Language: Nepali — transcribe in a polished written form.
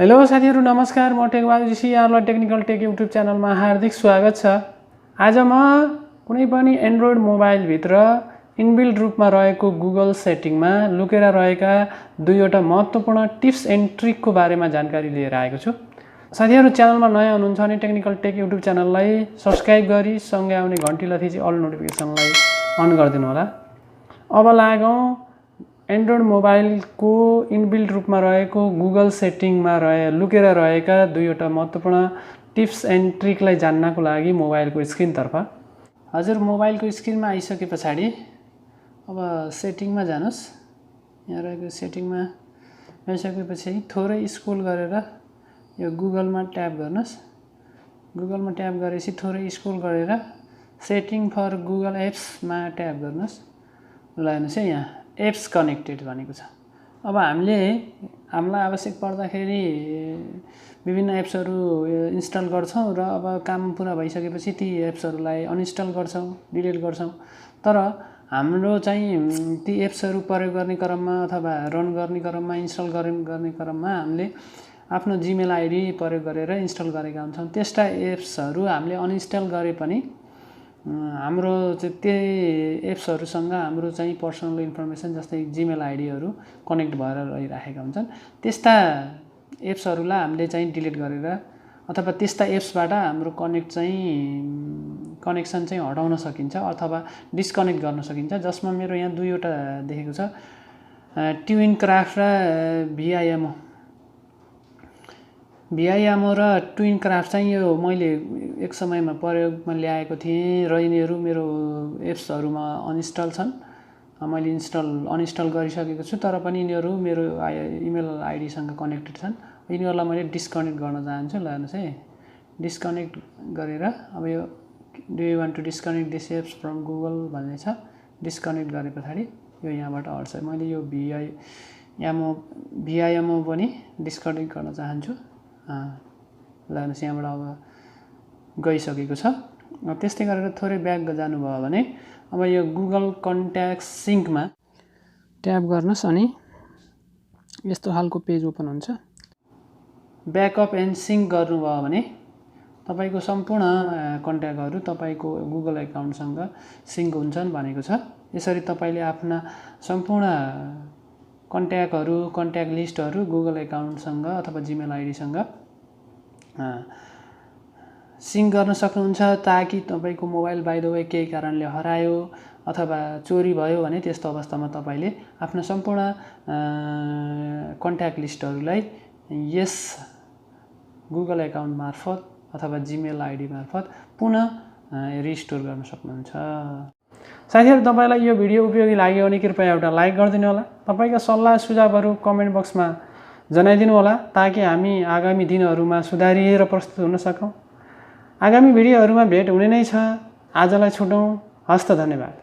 हेलो साथीहरु नमस्कार म टेकबहादुर यहाँलाई टेक्निकल टेक युट्युब च्यानलमा हार्दिक स्वागत छ। आज म कुनै पनि एन्ड्रोइड मोबाइल भित्र इनबिल्ट रूपमा रहेको गुगल सेटिङमा लुकेर रहेका दुईवटा महत्त्वपूर्ण टिप्स एन्ड ट्रिकको बारेमा जानकारी लिएर आएको छु। साथीहरु च्यानलमा नयाँ हुनुहुन्छ भने टेक्निकल टेक युट्युब च्यानललाई सब्स्क्राइब गरी सँगै आउने घण्टीलाई थिची अल नोटिफिकेसनलाई अन गरिदिनु होला। अब लागौं एन्ड्रोइड मोबाइलको इनबिल्ट रूपमा रहेको गुगल सेटिङमा लुकेर रहेका दुईवटा महत्त्वपूर्ण टिप्स एन्ड ट्रिकलाई जान्नको लागि मोबाइलको स्क्रिनतर्फ। हजुर मोबाइलको स्क्रिनमा आइसकेपछि अब सेटिङमा जानुस्। यहाँ रहेको सेटिङमा आइसकेपछि थोरै स्क्रोल गरेर यो गुगलमा ट्याप गर्नुस्। गुगलमा ट्याप गरेपछि थोरै स्क्रोल गरेर सेटिङ फर गुगल एप्समा ट्याप गर्नुस्। ल हेर्नुस् है यहाँ एप्स कनेक्टेड भनेको छ। अब हामीलाई आवश्यक पर्दाखेरि विभिन्न एप्सहरू इन्स्टल गर्छौं र अब काम पुरा भइसकेपछि ती एप्सहरूलाई अनइन्स्टल गर्छौं, डिलिट गर्छौं। तर हाम्रो चाहिँ ती एप्सहरू प्रयोग गर्ने क्रममा अथवा रन गर्ने क्रममा इन्स्टल गर्ने क्रममा हामीले आफ्नो जीमेल आईडी प्रयोग गरेर इन्स्टल गरेका हुन्छौं। त्यस्ता एप्सहरू हामीले अनइन्स्टल गरे पनि हाम्रो चाहिँ त्यही एप्सहरुसँग हाम्रो चाहिँ पर्सनल इन्फर्मेसन जस्तै जीमेल आईडीहरु कनेक्ट भएर रहिराखेका हुन्छन्। त्यस्ता एप्सहरुलाई हामीले चाहिँ डिलिट गरेर अथवा त्यस्ता एप्सबाट हाम्रो कनेक्सन चाहिँ हटाउन सकिन्छ अथवा डिस्कनेक्ट गर्न सकिन्छ। जसमा मेरो यहाँ दुईवटा देखेको छ, ट्विन क्राफ्ट र भिआइएमओ र ट्विन क्राफ्ट चाहिँ यो मैले एक समयमा प्रयोगमा ल्याएको थिएँ र यिनीहरू मेरो एप्सहरुमा अनइन्स्टल छन्। मैले अनइन्स्टल गरिसकेको छु, तर पनि यिनीहरू मेरो इमेल आईडीसँग कनेक्टेड छन्। यिनीहरूलाई मैले डिस्कनेक्ट गर्न चाहन्छु। ल हेर्नुस् है, डिस्कनेक्ट गरेर अब यो do you want to disconnect this apps from Google भन्ने छ। डिस्कनेक्ट गरेपछि यो यहाँबाट हट्छ। मैले यो भिआइएमओ पनि डिस्कनेक्ट गर्न चाहन्छु। ल हेर्नुस् यहाँबाट अब गइसकेको छ। त्यस्तै गरेर थोरै ब्याक जानुभयो भने अब यो गुगल कन्ट्याक्ट सिंकमा ट्याप गर्नुस् अनि यस्तो खालको पेज ओपन हुन्छ। ब्याकअप एन्ड सिंक गर्नुभयो भने तपाईको सम्पूर्ण कन्ट्याक्टहरु तपाईको गुगल एकाउन्टसँग सिंक हुन्छन् भनेको छ। यसरी तपाईले आफ्ना सम्पूर्ण कन्ट्याक्टहरु, कन्ट्याक्ट लिस्टहरु गुगल एकाउन्टसँग अथवा जीमेल आईडीसँग सिंक गर्न सक्नुहुन्छ, ताकि तपाईको मोबाइल बाइ द वे केही कारणले हरायो अथवा चोरी भयो भने त्यस्तो अवस्थामा तपाईले आफ्नो सम्पूर्ण कन्ट्याक्ट लिस्टहरुलाई यस गुगल एकाउन्ट मार्फत अथवा जीमेल आईडी मार्फत पुनः रिस्टोर गर्न सक्नुहुन्छ। साथीहरु तपाईलाई यो भिडियो उपयोगी लाग्यो भने कृपया एउटा लाइक गरिदिनु होला। तपाईका सल्लाह सुझावहरु कमेन्ट बक्समा जनाइदिनु होला, ताकि हामी आगामी दिनहरुमा सुधारिएर प्रस्तुत हुन सकौं। आगामी भिडियोहरुमा भेट हुने नै छ। आजलाई छुटौं। हस्त धन्यवाद।